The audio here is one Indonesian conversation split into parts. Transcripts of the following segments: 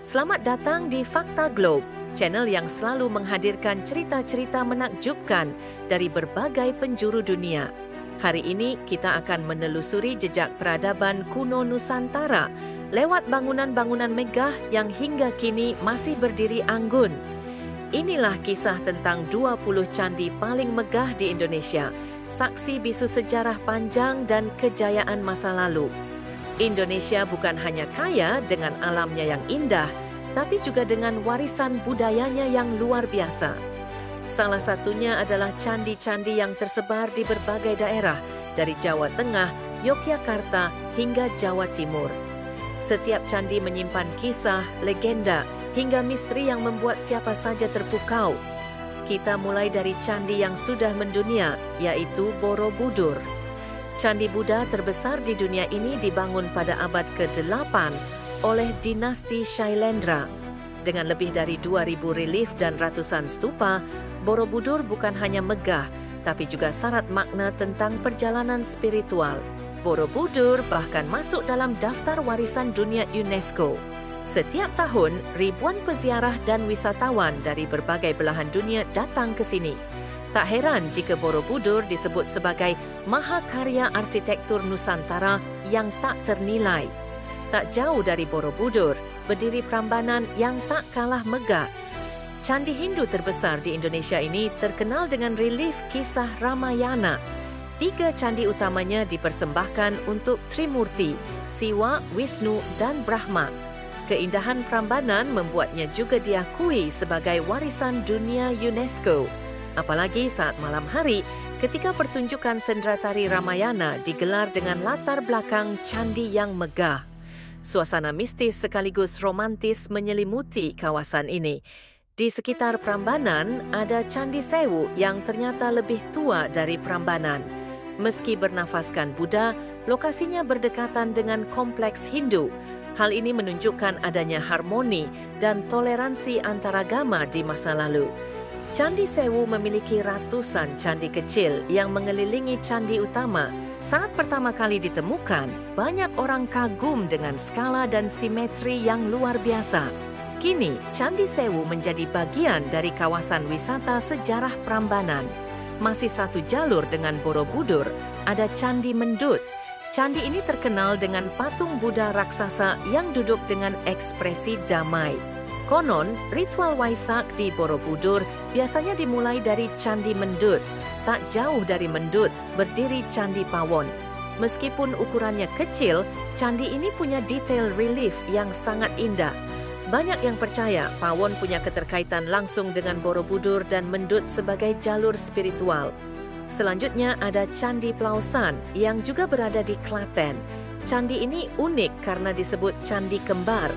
Selamat datang di Fakta Globe, channel yang selalu menghadirkan cerita-cerita menakjubkan dari berbagai penjuru dunia. Hari ini kita akan menelusuri jejak peradaban kuno Nusantara lewat bangunan-bangunan megah yang hingga kini masih berdiri anggun. Inilah kisah tentang 20 candi paling megah di Indonesia, saksi bisu sejarah panjang dan kejayaan masa lalu. Indonesia bukan hanya kaya dengan alamnya yang indah, tapi juga dengan warisan budayanya yang luar biasa. Salah satunya adalah candi-candi yang tersebar di berbagai daerah, dari Jawa Tengah, Yogyakarta, hingga Jawa Timur. Setiap candi menyimpan kisah, legenda, hingga misteri yang membuat siapa saja terpukau. Kita mulai dari candi yang sudah mendunia, yaitu Borobudur. Candi Buddha terbesar di dunia ini dibangun pada abad ke-8 oleh dinasti Shailendra. Dengan lebih dari 2.000 relief dan ratusan stupa, Borobudur bukan hanya megah, tapi juga syarat makna tentang perjalanan spiritual. Borobudur bahkan masuk dalam daftar warisan dunia UNESCO. Setiap tahun, ribuan peziarah dan wisatawan dari berbagai belahan dunia datang ke sini. Tak heran jika Borobudur disebut sebagai mahakarya arsitektur Nusantara yang tak ternilai. Tak jauh dari Borobudur, berdiri Prambanan yang tak kalah megah. Candi Hindu terbesar di Indonesia ini terkenal dengan relief kisah Ramayana. 3 candi utamanya dipersembahkan untuk Trimurti, Siwa, Wisnu, dan Brahma. Keindahan Prambanan membuatnya juga diakui sebagai warisan dunia UNESCO. Apalagi saat malam hari ketika pertunjukan sendera tari Ramayana digelar dengan latar belakang candi yang megah. Suasana mistis sekaligus romantis menyelimuti kawasan ini. Di sekitar Prambanan ada Candi Sewu yang ternyata lebih tua dari Prambanan. Meski bernafaskan Buddha, lokasinya berdekatan dengan kompleks Hindu. Hal ini menunjukkan adanya harmoni dan toleransi antaragama di masa lalu. Candi Sewu memiliki ratusan candi kecil yang mengelilingi candi utama. Saat pertama kali ditemukan, banyak orang kagum dengan skala dan simetri yang luar biasa. Kini, Candi Sewu menjadi bagian dari kawasan wisata sejarah Prambanan. Masih satu jalur dengan Borobudur, ada Candi Mendut. Candi ini terkenal dengan patung Buddha raksasa yang duduk dengan ekspresi damai. Konon, ritual Waisak di Borobudur biasanya dimulai dari Candi Mendut. Tak jauh dari Mendut berdiri Candi Pawon. Meskipun ukurannya kecil, candi ini punya detail relief yang sangat indah. Banyak yang percaya Pawon punya keterkaitan langsung dengan Borobudur dan Mendut sebagai jalur spiritual. Selanjutnya ada Candi Plausan yang juga berada di Klaten. Candi ini unik karena disebut Candi Kembar.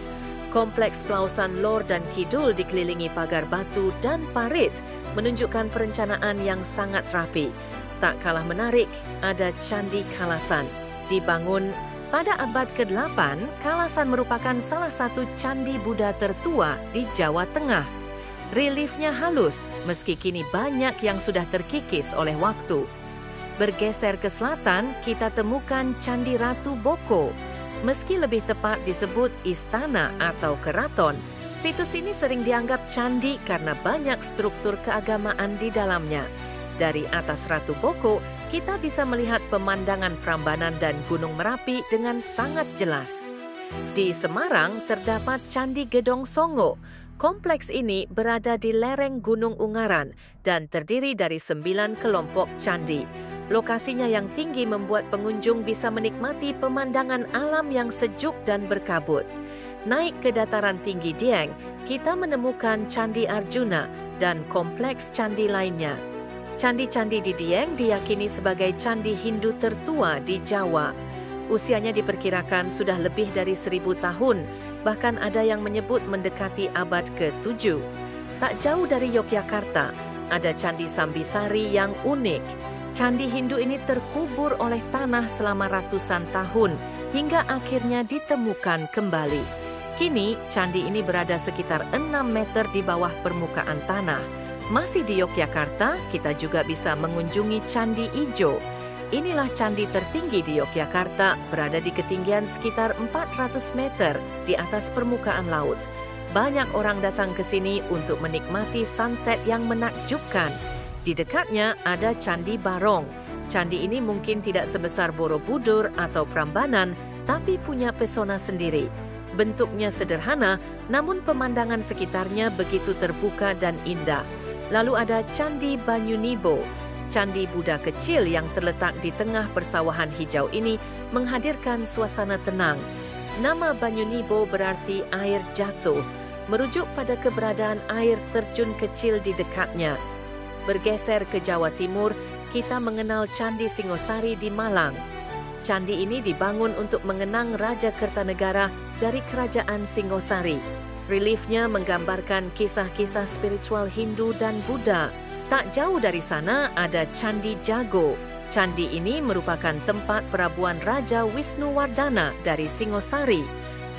Kompleks Plausan Lor dan Kidul dikelilingi pagar batu dan parit, menunjukkan perencanaan yang sangat rapi. Tak kalah menarik, ada Candi Kalasan. Dibangun pada abad ke-8, Kalasan merupakan salah satu candi Buddha tertua di Jawa Tengah. Reliefnya halus, meski kini banyak yang sudah terkikis oleh waktu. Bergeser ke selatan, kita temukan Candi Ratu Boko. Meski lebih tepat disebut istana atau keraton, situs ini sering dianggap candi karena banyak struktur keagamaan di dalamnya. Dari atas Ratu Boko, kita bisa melihat pemandangan Prambanan dan Gunung Merapi dengan sangat jelas. Di Semarang terdapat Candi Gedong Songo. Kompleks ini berada di lereng Gunung Ungaran dan terdiri dari 9 kelompok candi. Lokasinya yang tinggi membuat pengunjung bisa menikmati pemandangan alam yang sejuk dan berkabut. Naik ke dataran tinggi Dieng, kita menemukan Candi Arjuna dan kompleks candi lainnya. Candi-candi di Dieng diyakini sebagai candi Hindu tertua di Jawa. Usianya diperkirakan sudah lebih dari 1000 tahun, bahkan ada yang menyebut mendekati abad ke-7. Tak jauh dari Yogyakarta, ada Candi Sambisari yang unik. Candi Hindu ini terkubur oleh tanah selama ratusan tahun, hingga akhirnya ditemukan kembali. Kini, candi ini berada sekitar 6 meter di bawah permukaan tanah. Masih di Yogyakarta, kita juga bisa mengunjungi Candi Ijo. Inilah candi tertinggi di Yogyakarta, berada di ketinggian sekitar 400 meter di atas permukaan laut. Banyak orang datang ke sini untuk menikmati sunset yang menakjubkan. Di dekatnya ada Candi Barong. Candi ini mungkin tidak sebesar Borobudur atau Prambanan, tapi punya pesona sendiri. Bentuknya sederhana, namun pemandangan sekitarnya begitu terbuka dan indah. Lalu ada Candi Banyunibo. Candi Buddha kecil yang terletak di tengah persawahan hijau ini menghadirkan suasana tenang. Nama Banyunibo berarti air jatuh, merujuk pada keberadaan air terjun kecil di dekatnya. Bergeser ke Jawa Timur, kita mengenal Candi Singosari di Malang. Candi ini dibangun untuk mengenang Raja Kertanegara dari Kerajaan Singosari. Reliefnya menggambarkan kisah-kisah spiritual Hindu dan Buddha. Tak jauh dari sana ada Candi Jago. Candi ini merupakan tempat perabuan Raja Wisnuwardana dari Singosari.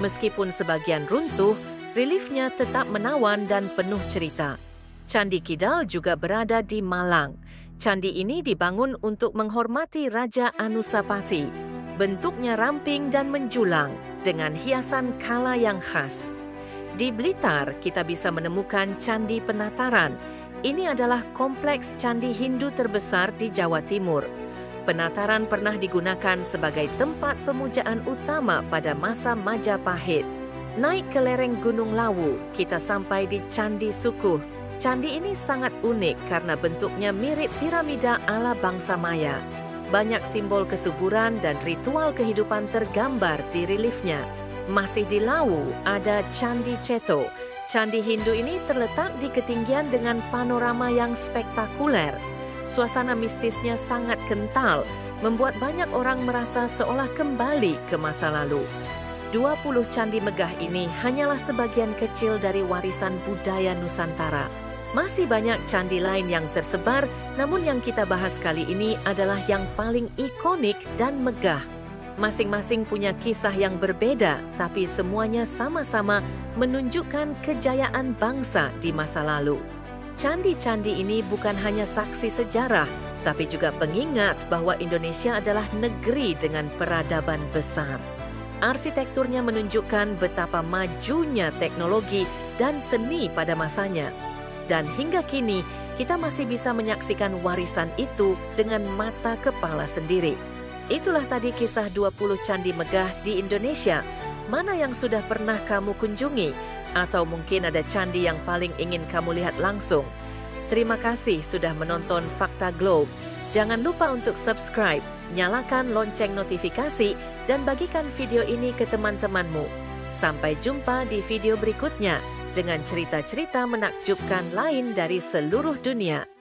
Meskipun sebagian runtuh, reliefnya tetap menawan dan penuh cerita. Candi Kidal juga berada di Malang. Candi ini dibangun untuk menghormati Raja Anusapati. Bentuknya ramping dan menjulang dengan hiasan kala yang khas. Di Blitar, kita bisa menemukan Candi Penataran. Ini adalah kompleks candi Hindu terbesar di Jawa Timur. Penataran pernah digunakan sebagai tempat pemujaan utama pada masa Majapahit. Naik ke lereng Gunung Lawu, kita sampai di Candi Sukuh. Candi ini sangat unik karena bentuknya mirip piramida ala bangsa Maya. Banyak simbol kesuburan dan ritual kehidupan tergambar di reliefnya. Masih di Lawu, ada Candi Ceto. Candi Hindu ini terletak di ketinggian dengan panorama yang spektakuler. Suasana mistisnya sangat kental, membuat banyak orang merasa seolah kembali ke masa lalu. 20 candi megah ini hanyalah sebagian kecil dari warisan budaya Nusantara. Masih banyak candi lain yang tersebar, namun yang kita bahas kali ini adalah yang paling ikonik dan megah. Masing-masing punya kisah yang berbeda, tapi semuanya sama-sama menunjukkan kejayaan bangsa di masa lalu. Candi-candi ini bukan hanya saksi sejarah, tapi juga pengingat bahwa Indonesia adalah negeri dengan peradaban besar. Arsitekturnya menunjukkan betapa majunya teknologi dan seni pada masanya. Dan hingga kini, kita masih bisa menyaksikan warisan itu dengan mata kepala sendiri. Itulah tadi kisah 20 candi megah di Indonesia. Mana yang sudah pernah kamu kunjungi? Atau mungkin ada candi yang paling ingin kamu lihat langsung? Terima kasih sudah menonton Fakta Globe. Jangan lupa untuk subscribe, nyalakan lonceng notifikasi, dan bagikan video ini ke teman-temanmu. Sampai jumpa di video berikutnya dengan cerita-cerita menakjubkan lain dari seluruh dunia.